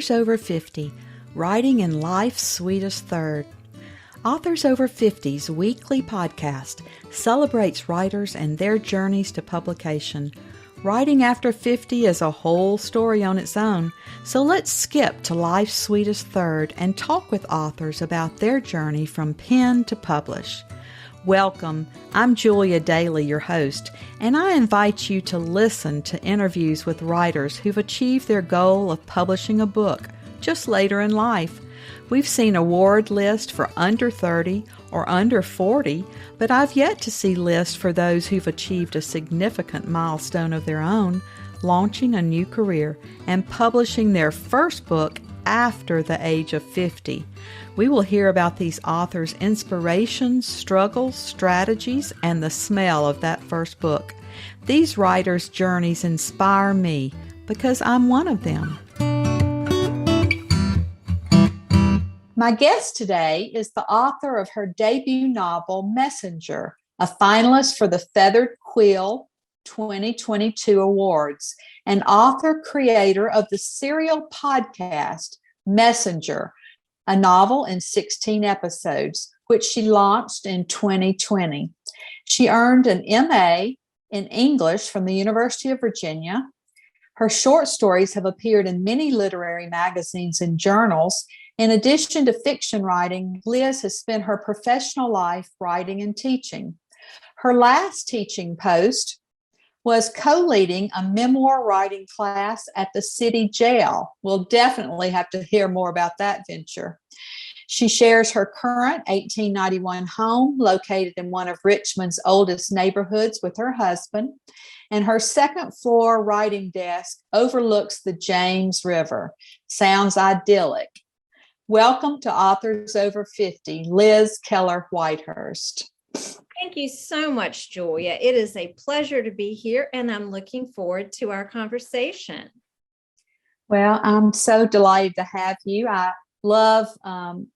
Authors Over 50, Writing in Life's Sweetest Third. Authors Over 50's weekly podcast celebrates writers and their journeys to publication. Writing after 50 is a whole story on its own, so let's skip to life's sweetest third and talk with authors about their journey from pen to publish. Welcome, I'm Julia Daly, your host, and I invite you to listen to interviews with writers who've achieved their goal of publishing a book just later in life. We've seen award lists for under 30 or under 40, but I've yet to see lists for those who've achieved a significant milestone of their own, launching a new career and publishing their first book after the age of 50. We will hear about these authors' inspirations, struggles, strategies, and the smell of that first book. These writers' journeys inspire me because I'm one of them. My guest today is the author of her debut novel, Messenger, a finalist for the Feathered Quill 2022 awards, and author-creator of the serial podcast, Messenger, a novel in 16 episodes, which she launched in 2020. She earned an MA in English from the University of Virginia. Her short stories have appeared in many literary magazines and journals. In addition to fiction writing, Liz has spent her professional life writing and teaching. Her last teaching post was co-leading a memoir writing class at the city jail. We'll definitely have to hear more about that venture. She shares her current 1891 home located in one of Richmond's oldest neighborhoods with her husband, and her second floor writing desk overlooks the James River. Sounds idyllic. Welcome to Authors Over 50, Liz Keller Whitehurst. Thank you so much, Julia. It is a pleasure to be here, and I'm looking forward to our conversation. Well, I'm so delighted to have you. I love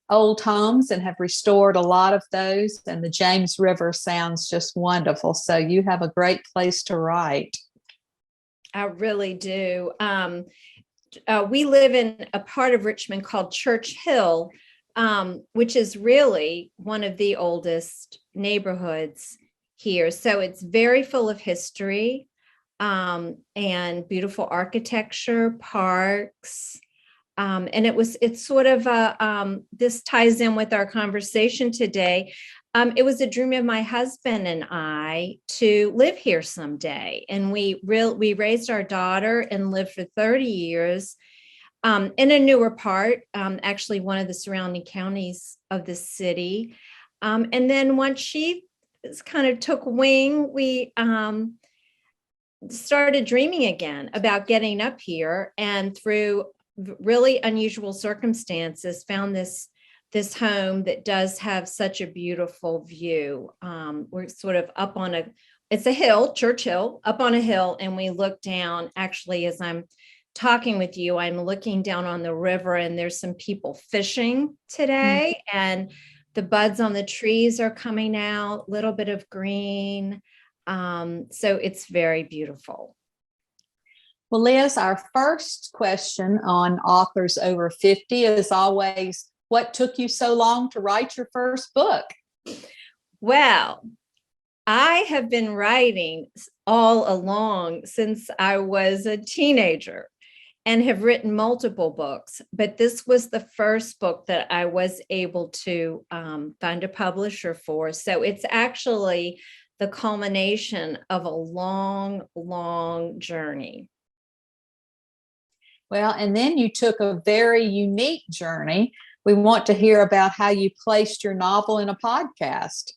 old homes and have restored a lot of those, and the James River sounds just wonderful. So you have a great place to write. I really do. We live in a part of Richmond called Church Hill, which is really one of the oldest neighborhoods here. So it's very full of history and beautiful architecture, parks. And it's sort of, this ties in with our conversation today. It was a dream of my husband and I to live here someday. And we raised our daughter and lived for 30 years in a newer part, actually one of the surrounding counties of the city. And then once she kind of took wing, we started dreaming again about getting up here, and through really unusual circumstances found this home that does have such a beautiful view. We're sort of up on it's a hill, Church Hill, up on a hill, and we look down. Actually, as I'm talking with you, I'm looking down on the river, and there's some people fishing today, and the buds on the trees are coming out, little bit of green. So it's very beautiful. Well, Liz, our first question on Authors Over 50 is always, what took you so long to write your first book? Well, I have been writing all along since I was a teenager and have written multiple books, but this was the first book that I was able to find a publisher for. So it's actually the culmination of a long, long journey. Well, and then you took a very unique journey. We want to hear about how you placed your novel in a podcast.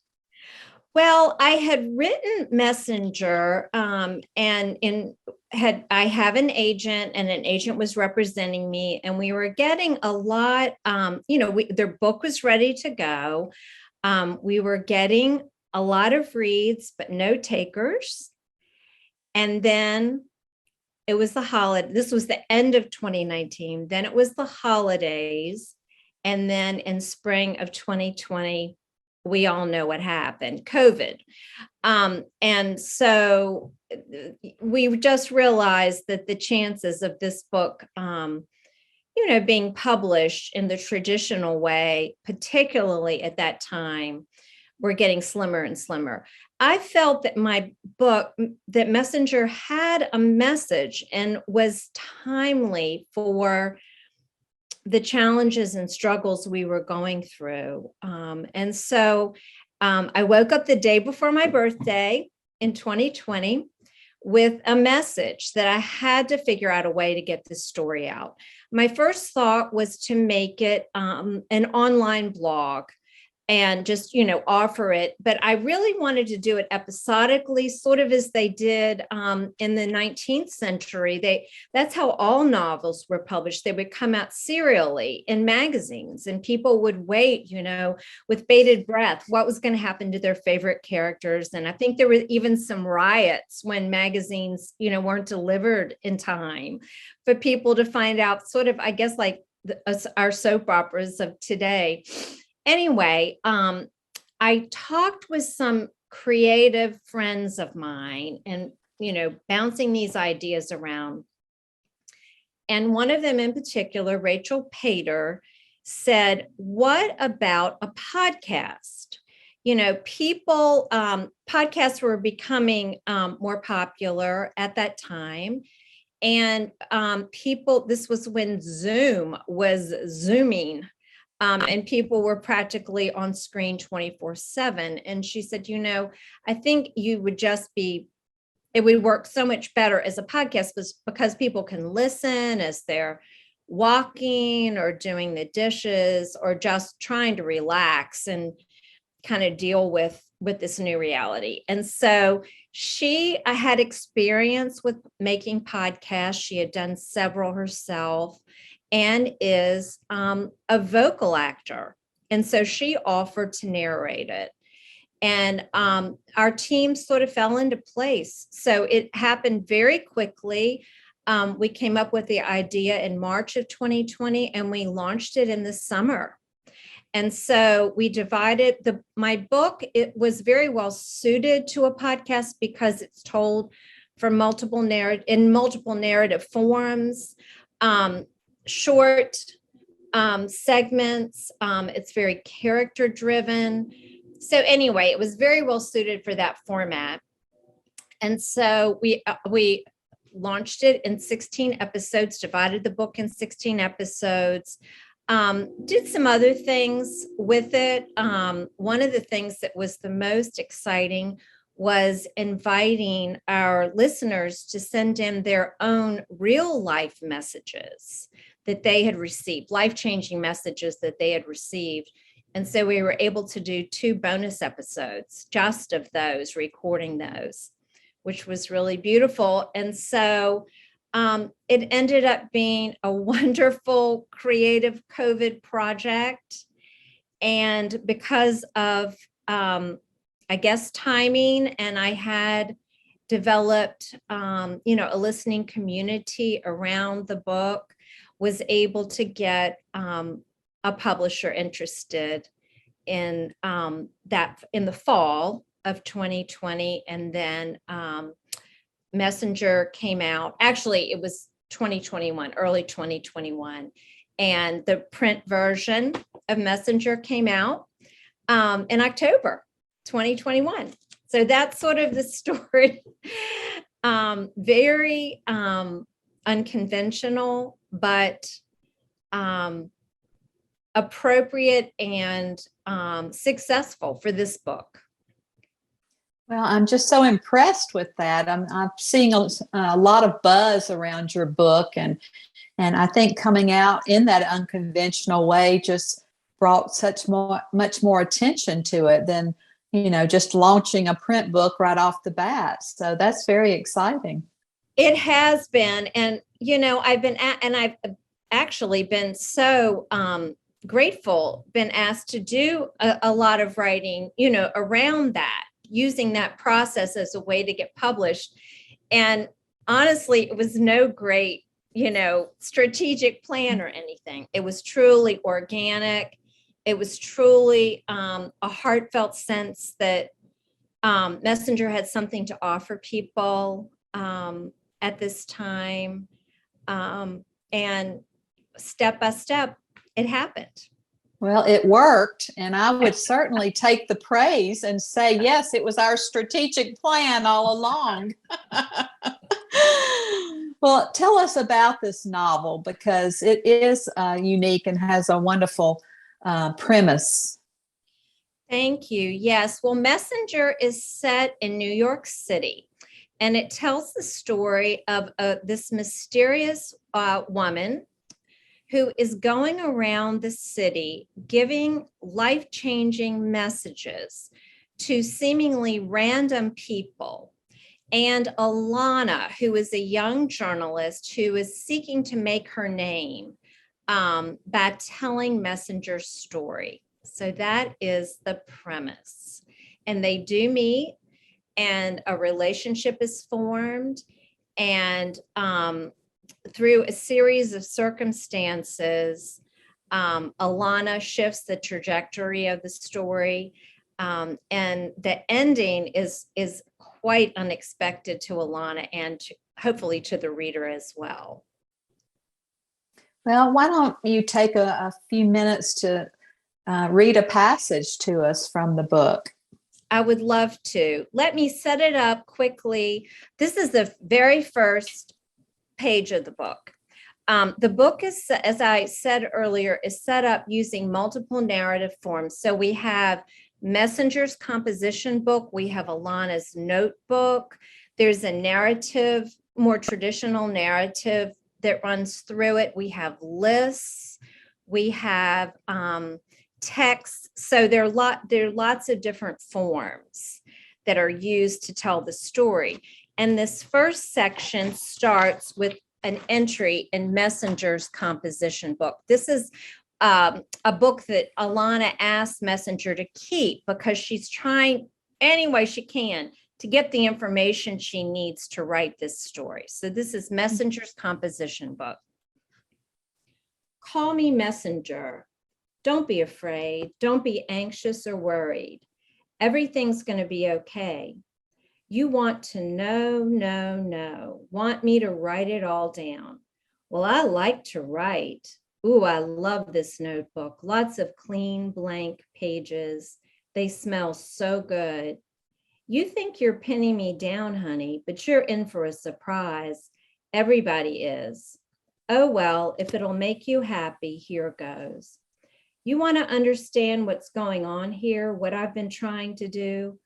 Well, I had written Messenger, and I have an agent, and an agent was representing me, and we were getting a lot. Their book was ready to go. We were getting a lot of reads, but no takers. And then it was the holiday. This was the end of 2019. Then it was the holidays, and then in spring of 2020. We all know what happened, COVID. And so we just realized that the chances of this book, being published in the traditional way, particularly at that time, were getting slimmer and slimmer. I felt that my book, that Messenger, had a message and was timely for the challenges and struggles we were going through. And so I woke up the day before my birthday in 2020 with a message that I had to figure out a way to get this story out. My first thought was to make it an online blog and just, offer it. But I really wanted to do it episodically, sort of as they did in the 19th century. That's how all novels were published. They would come out serially in magazines, and people would wait, with bated breath, what was going to happen to their favorite characters. And I think there were even some riots when magazines, weren't delivered in time for people to find out, sort of, I guess, like our soap operas of today. Anyway, I talked with some creative friends of mine and, bouncing these ideas around. And one of them in particular, Rachel Pater, said, what about a podcast? Podcasts were becoming more popular at that time. And this was when Zoom was Zooming. And people were practically on screen 24/7. And she said, I think it would work so much better as a podcast because people can listen as they're walking or doing the dishes or just trying to relax and kind of deal with this new reality. And so I had experience with making podcasts. She had done several herself and is a vocal actor. And so she offered to narrate it. And our team sort of fell into place. So it happened very quickly. We came up with the idea in March of 2020, and we launched it in the summer. And so we divided my book. It was very well suited to a podcast because it's told in multiple narrative forms. Short segments. It's very character driven. So anyway, it was very well suited for that format. And so we launched it in 16 episodes, divided the book in 16 episodes, did some other things with it. One of the things that was the most exciting was inviting our listeners to send in their own real life messages that they had received, life-changing messages that they had received. And so we were able to do 2 bonus episodes just of those, recording those, which was really beautiful. And so it ended up being a wonderful creative COVID project. And because of, I guess, timing, and I had developed, a listening community around the book, was able to get a publisher interested in that in the fall of 2020. And then Messenger came out. Actually, it was 2021, early 2021. And the print version of Messenger came out in October 2021. So that's sort of the story. Very unconventional, but appropriate and successful for this book. Well, I'm just so impressed with that. I'm seeing a lot of buzz around your book, and I think coming out in that unconventional way just brought much more attention to it than just launching a print book right off the bat. So that's very exciting. It has been, and I've actually been so grateful, been asked to do a lot of writing, around that, using that process as a way to get published. And honestly, it was no great, strategic plan or anything. It was truly organic. It was truly a heartfelt sense that Messenger had something to offer people at this time. And step by step, it happened. Well, it worked, and I would certainly take the praise and say, yes, it was our strategic plan all along. Well, tell us about this novel, because it is unique and has a wonderful premise. Thank you. Yes. Well, Messenger is set in New York City, and it tells the story of this mysterious woman who is going around the city giving life-changing messages to seemingly random people. And Alana, who is a young journalist who is seeking to make her name by telling Messenger's story. So that is the premise. And they do meet, and a relationship is formed. And through a series of circumstances, Alana shifts the trajectory of the story. And the ending is quite unexpected to Alana, and hopefully to the reader as well. Well, why don't you take a few minutes to read a passage to us from the book? I would love to. Let me set it up quickly. This is the very first page of the book. The book is, as I said earlier, is set up using multiple narrative forms. So we have Messenger's composition book. We have Alana's notebook. There's a narrative, more traditional narrative that runs through it. We have lists. We have texts. So there are lots of different forms that are used to tell the story. And this first section starts with an entry in Messenger's composition book. This is a book that Alana asked Messenger to keep because she's trying any way she can to get the information she needs to write this story. So this is Messenger's composition book. Call me Messenger. Don't be afraid. Don't be anxious or worried. Everything's going to be okay. You want to know, want me to write it all down. Well, I like to write. Ooh, I love this notebook. Lots of clean, blank pages. They smell so good. You think you're pinning me down, honey, but you're in for a surprise. Everybody is. Oh, well, if it'll make you happy, here goes. You want to understand what's going on here, what I've been trying to do?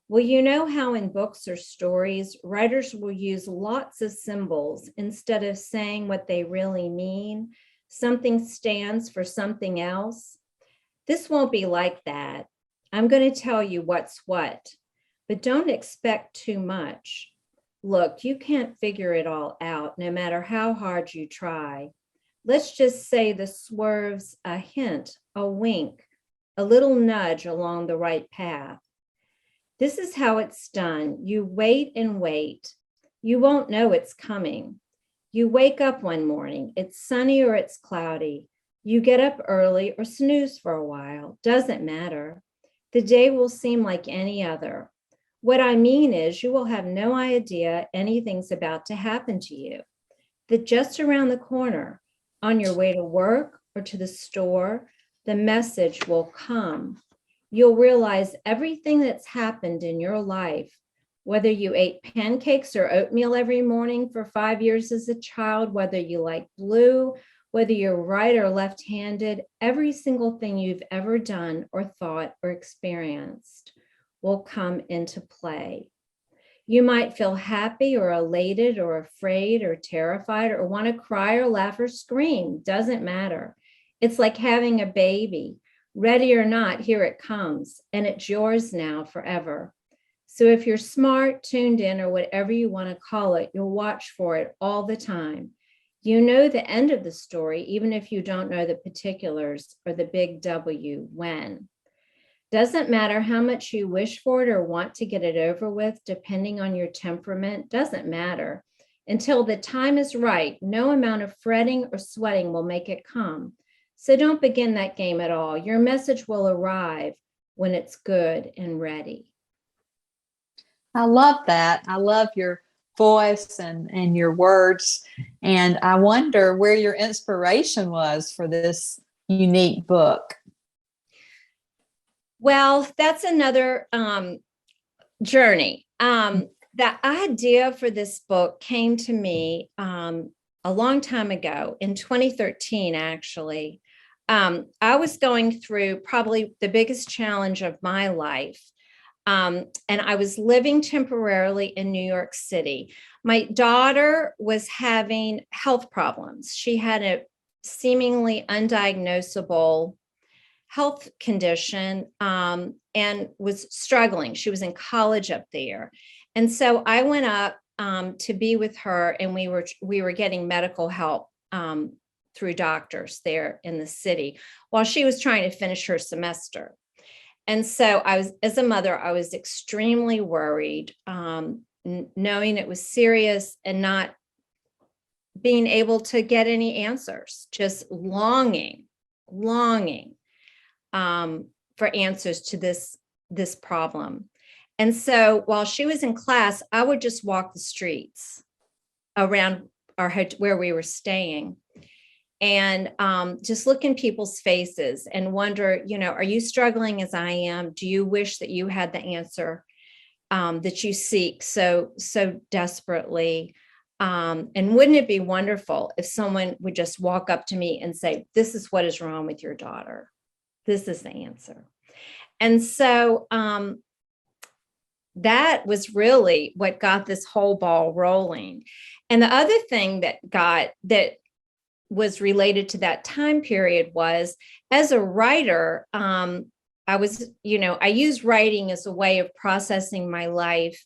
Well, you know how in books or stories, writers will use lots of symbols instead of saying what they really mean. Something stands for something else. This won't be like that. I'm going to tell you what's what, but don't expect too much. Look, you can't figure it all out, no matter how hard you try. Let's just say the swerve's a hint, a wink, a little nudge along the right path. This is how it's done. You wait and wait. You won't know it's coming. You wake up one morning, it's sunny or it's cloudy. You get up early or snooze for a while, doesn't matter. The day will seem like any other. What I mean is you will have no idea anything's about to happen to you. That just around the corner, on your way to work or to the store, the message will come. You'll realize everything that's happened in your life, whether you ate pancakes or oatmeal every morning for 5 years as a child, whether you like blue, whether you're right or left-handed, every single thing you've ever done or thought or experienced will come into play. You might feel happy or elated or afraid or terrified or want to cry or laugh or scream. Doesn't matter. It's like having a baby. Ready or not, here it comes, and it's yours now forever. So if you're smart, tuned in, or whatever you want to call it, you'll watch for it all the time. You know the end of the story, even if you don't know the particulars or the big W, when. Doesn't matter how much you wish for it or want to get it over with, depending on your temperament, doesn't matter. Until the time is right, no amount of fretting or sweating will make it come. So don't begin that game at all. Your message will arrive when it's good and ready. I love that. I love your voice and your words. And I wonder where your inspiration was for this unique book. Well, that's another journey. The idea for this book came to me a long time ago, in 2013, actually. I was going through probably the biggest challenge of my life. And I was living temporarily in New York City. My daughter was having health problems. She had a seemingly undiagnosable health condition and was struggling. She was in college up there. And so I went up to be with her, and we were getting medical help through doctors there in the city while she was trying to finish her semester. And so as a mother, I was extremely worried, knowing it was serious and not being able to get any answers, just longing for answers to this problem. And so while she was in class, I would just walk the streets around where we were staying, and just look in people's faces and wonder, are you struggling as I am? Do you wish that you had the answer that you seek so desperately? And wouldn't it be wonderful if someone would just walk up to me and say, this is what is wrong with your daughter. This is the answer. And so that was really what got this whole ball rolling. And the other thing that was related to that time period was, as a writer, I use writing as a way of processing my life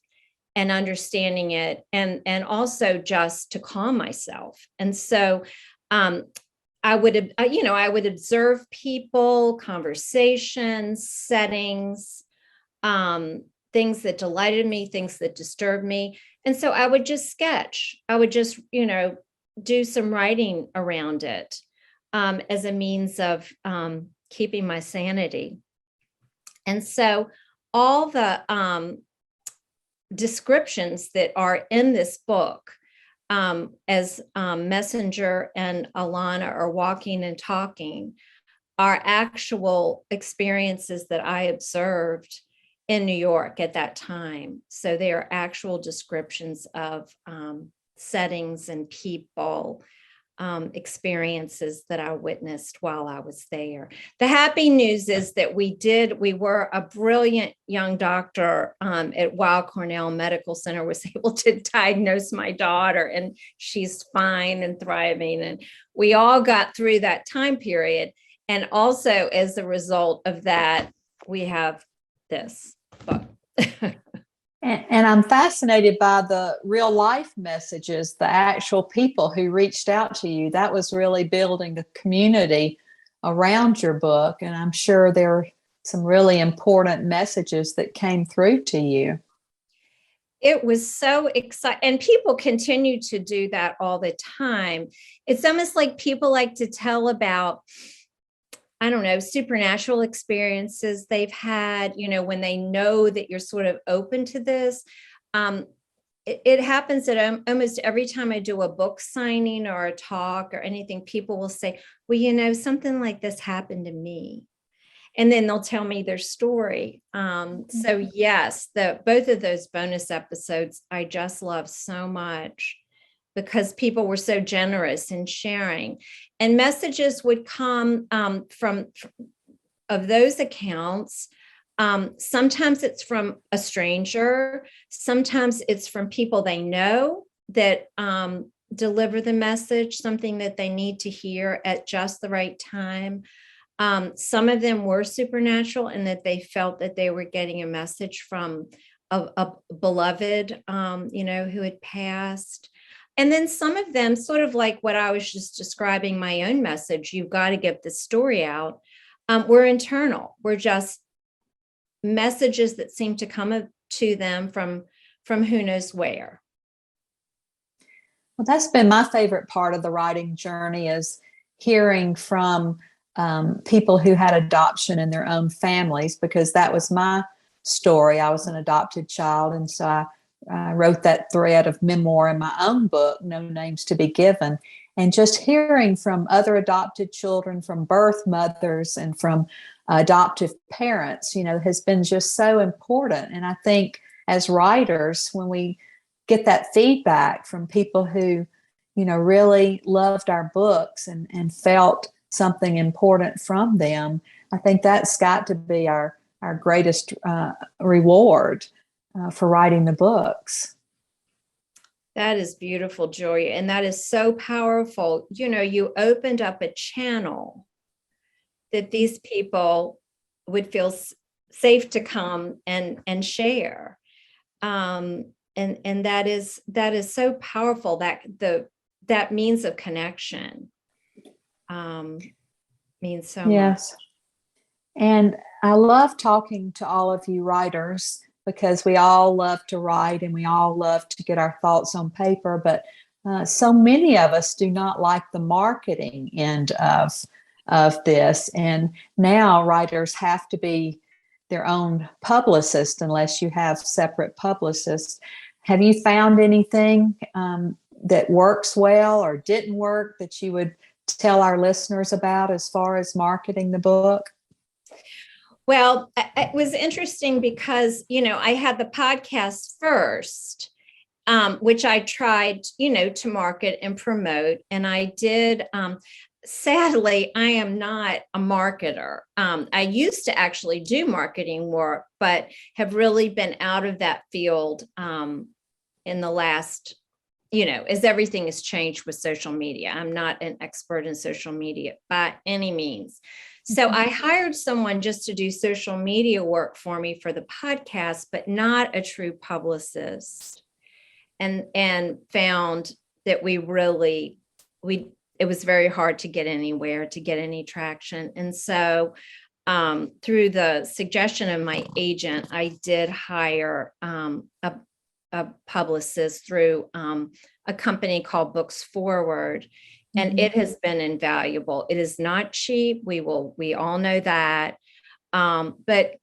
and understanding it, and also just to calm myself. And so I would observe people, conversations, settings, things that delighted me, things that disturbed me. And so I would just sketch. I would just, do some writing around it as a means of keeping my sanity. And so all the descriptions that are in this book, as Messenger and Alana are walking and talking, are actual experiences that I observed in New York at that time. So they are actual descriptions of settings and people, experiences that I witnessed while I was there. The happy news is that we were a brilliant young doctor at Weill Cornell Medical Center was able to diagnose my daughter, and she's fine and thriving. And we all got through that time period. And also, as a result of that, we have this book. And I'm fascinated by the real life messages, the actual people who reached out to you. That was really building a community around your book. And I'm sure there are some really important messages that came through to you. It was so exciting. And people continue to do that all the time. It's almost like people like to tell about, I don't know, supernatural experiences they've had, when they know that you're sort of open to this. It happens that almost every time I do a book signing or a talk or anything, people will say, well, something like this happened to me. And then they'll tell me their story. So yes, both of those bonus episodes, I just love so much, because people were so generous in sharing, and messages would come from those accounts. Sometimes it's from a stranger. Sometimes it's from people they know that deliver the message, something that they need to hear at just the right time. Some of them were supernatural in that they felt that they were getting a message from a beloved, who had passed. And then some of them, sort of like what I was just describing, my own message, you've got to get this story out, were internal. Were just messages that seem to come to them from who knows where. Well, that's been my favorite part of the writing journey, is hearing from people who had adoption in their own families, because that was my story. I was an adopted child, and so I I wrote that thread of memoir in my own book, No Names to Be Given. And just hearing from other adopted children, from birth mothers, and from adoptive parents, has been just so important. And I think as writers, when we get that feedback from people who, really loved our books and felt something important from them, I think that's got to be our greatest reward for writing the books. That is beautiful, Julia. And that is so powerful. You opened up a channel that these people would feel safe to come and share. And that is so powerful, that means of connection means so Yes. much. And I love talking to all of you writers, because we all love to write and we all love to get our thoughts on paper. But so many of us do not like the marketing end of this. And now writers have to be their own publicist unless you have separate publicists. Have you found anything that works well or didn't work that you would tell our listeners about as far as marketing the book? Well, it was interesting because, I had the podcast first, which I tried, to market and promote. And I did. Sadly, I am not a marketer. I used to actually do marketing work, but have really been out of that field in the last, as everything has changed with social media. I'm not an expert in social media by any means. So I hired someone just to do social media work for me for the podcast, but not a true publicist, and found that it was very hard to get anywhere, to get any traction. And so through the suggestion of my agent, I did hire a publicist through a company called Books Forward. And it has been invaluable. It is not cheap. We all know that. But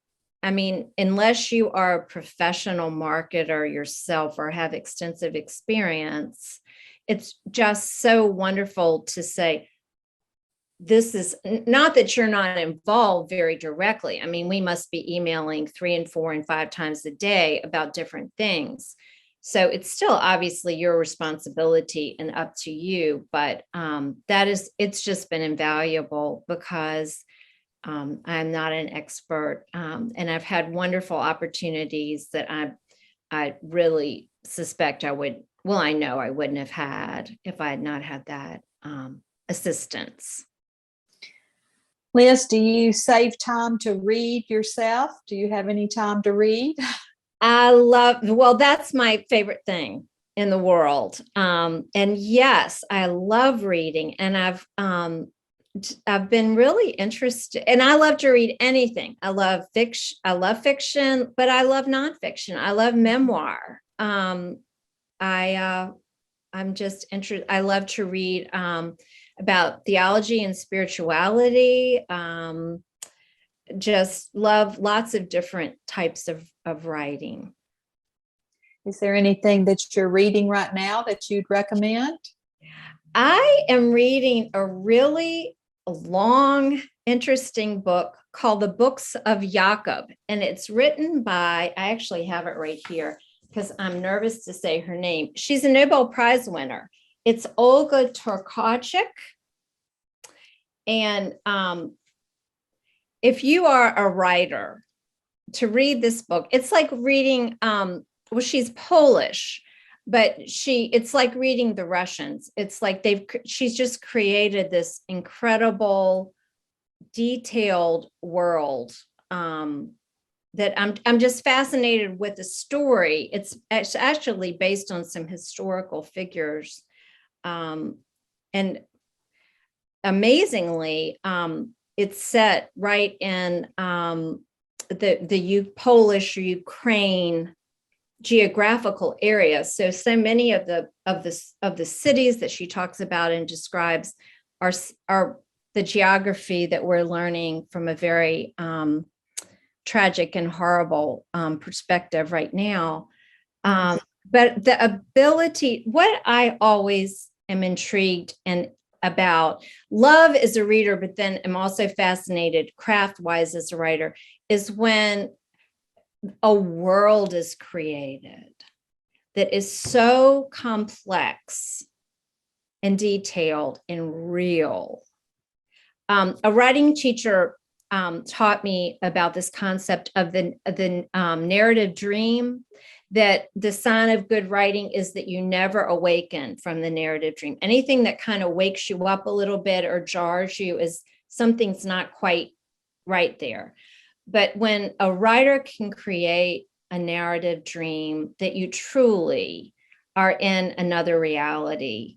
I mean, unless you are a professional marketer yourself or have extensive experience, it's just so wonderful to say, this is not that you're not involved very directly. I mean, we must be emailing 3 and 4 and 5 times a day about different things. So it's still obviously your responsibility and up to you, but it's just been invaluable because I'm not an expert, and I've had wonderful opportunities that I really suspect I know I wouldn't have had if I had not had that assistance. Liz, do you save time to read yourself? Do you have any time to read? That's my favorite thing in the world. And yes, I love reading, and I've been really interested, and I love to read anything. I love fiction, but I love nonfiction. I love memoir. I'm just interested. I love to read about theology and spirituality. Just love lots of different types of writing. Is there anything that you're reading right now that you'd recommend? I am reading a really long, interesting book called The Books of Yaakov, and it's written by, I actually have it right here because I'm nervous to say her name. She's a Nobel Prize winner. It's Olga Tokarczuk. And if you are a writer, to read this book, it's like reading, she's Polish, but it's like reading the Russians. It's like she's just created this incredible, detailed world that I'm just fascinated with the story. It's actually based on some historical figures, and amazingly, it's set right in the Polish or Ukraine geographical area. So many of the cities that she talks about and describes are the geography that we're learning from a very tragic and horrible perspective right now. But the ability, what I always am intrigued and about, love as a reader, but then I'm also fascinated craft-wise as a writer, is when a world is created that is so complex and detailed and real. A writing teacher taught me about this concept of the narrative dream, that the sign of good writing is that you never awaken from the narrative dream. Anything that kind of wakes you up a little bit or jars you is something's not quite right there. But when a writer can create a narrative dream that you truly are in another reality,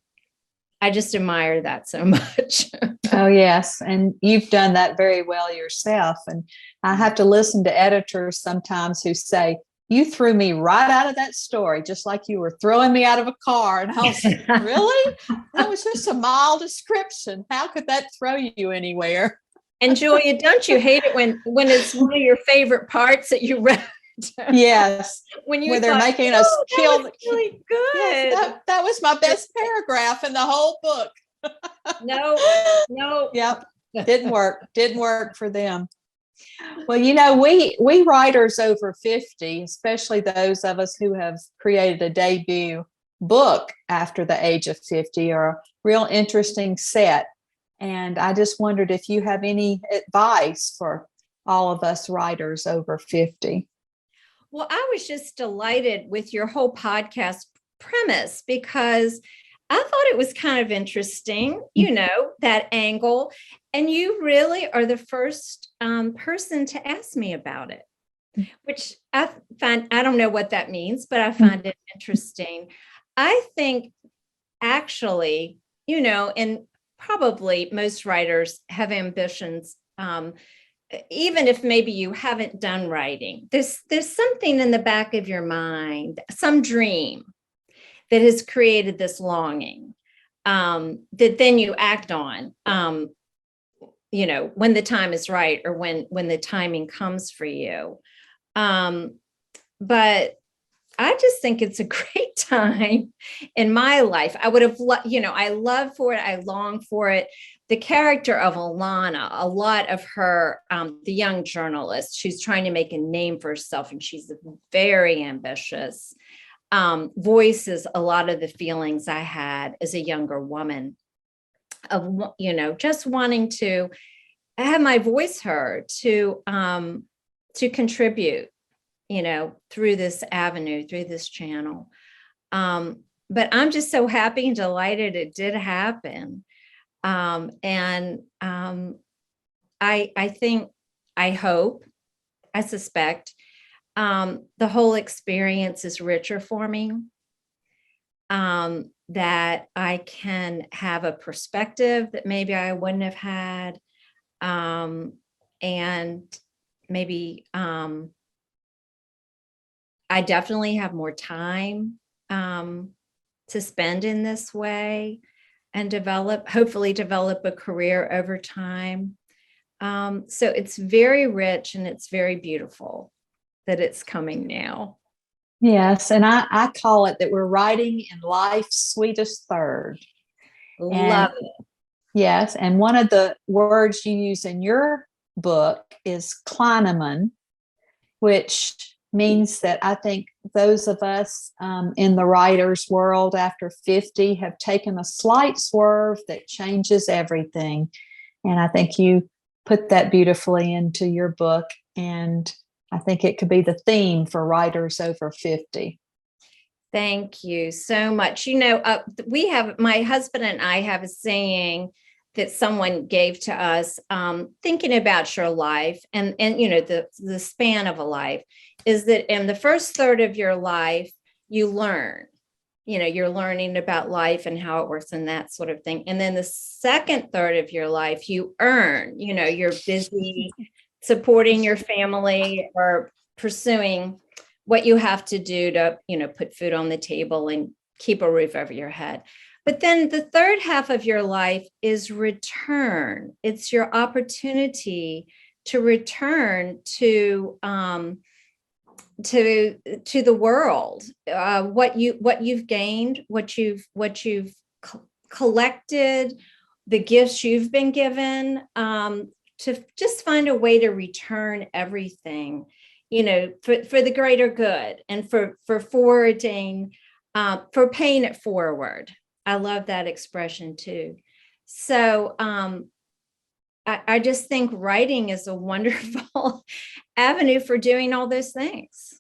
I just admire that so much. Oh, yes. And you've done that very well yourself. And I have to listen to editors sometimes who say, you threw me right out of that story, just like you were throwing me out of a car. And I was like, really? That was just a mild description. How could that throw you anywhere? And Julia, don't you hate it when it's one of your favorite parts that you read? Yes. When where they're making us kill. That was really good. Yes, that was my best paragraph in the whole book. No. Yep. Didn't work for them. Well, we writers over 50, especially those of us who have created a debut book after the age of 50, are a real interesting set. And I just wondered if you have any advice for all of us writers over 50. Well, I was just delighted with your whole podcast premise, because I thought it was kind of interesting, that angle. And you really are the first person to ask me about it, which I don't know what that means, but I find it interesting. I think actually, and probably most writers have ambitions, even if maybe you haven't done writing, there's something in the back of your mind, some dream that has created this longing, that then you act on, when the time is right, or when the timing comes for you. But I just think it's a great time in my life. I would have, I love for it. I long for it. The character of Alana, a lot of her, the young journalist who's trying to make a name for herself, and she's very ambitious, voices a lot of the feelings I had as a younger woman of, just wanting to have my voice heard, to contribute, through this avenue, through this channel. But I'm just so happy and delighted it did happen. And I think, I hope, I suspect, the whole experience is richer for me, that I can have a perspective that maybe I wouldn't have had. And maybe I definitely have more time to spend in this way, and hopefully develop a career over time. So it's very rich, and it's very beautiful that it's coming now. Yes. And I call it that we're writing in life's sweetest third. Love it. Yes. And one of the words you use in your book is Kleineman, which means that I think those of us in the writer's world after 50 have taken a slight swerve that changes everything. And I think you put that beautifully into your book. And I think it could be the theme for writers over 50. Thank you so much. My husband and I have a saying that someone gave to us, thinking about your life and the span of a life, is that in the first third of your life, you learn, you're learning about life and how it works and that sort of thing. And then the second third of your life, you earn, you're busy supporting your family or pursuing what you have to do to, put food on the table and keep a roof over your head. But then the third half of your life is return. It's your opportunity to return to to the world, what you've gained, what you've collected, the gifts you've been given, to just find a way to return everything, for the greater good, and for forwarding, for paying it forward. I love that expression too. So I just think writing is a wonderful avenue for doing all those things.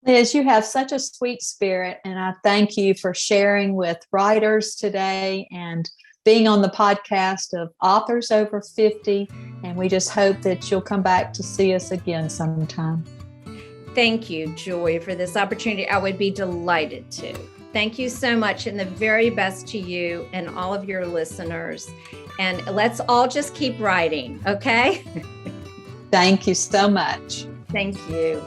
Liz, you have such a sweet spirit, and I thank you for sharing with writers today and being on the podcast of Authors Over 50. And we just hope that you'll come back to see us again sometime. Thank you, Joy, for this opportunity. I would be delighted to. Thank you so much, and the very best to you and all of your listeners. And let's all just keep writing, okay? Thank you so much. Thank you.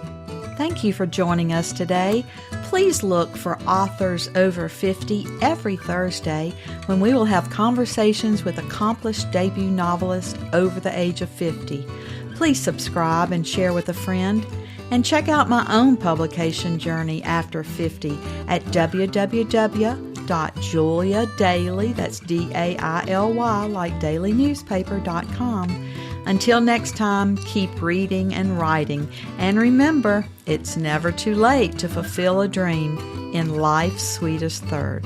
Thank you for joining us today. Please look for Authors Over 50 every Thursday, when we will have conversations with accomplished debut novelists over the age of 50. Please subscribe and share with a friend. And check out my own publication journey after 50 at www.juliadaily, that's DAILY, like dailynewspaper.com. Until next time, keep reading and writing. And remember, it's never too late to fulfill a dream in life's sweetest third.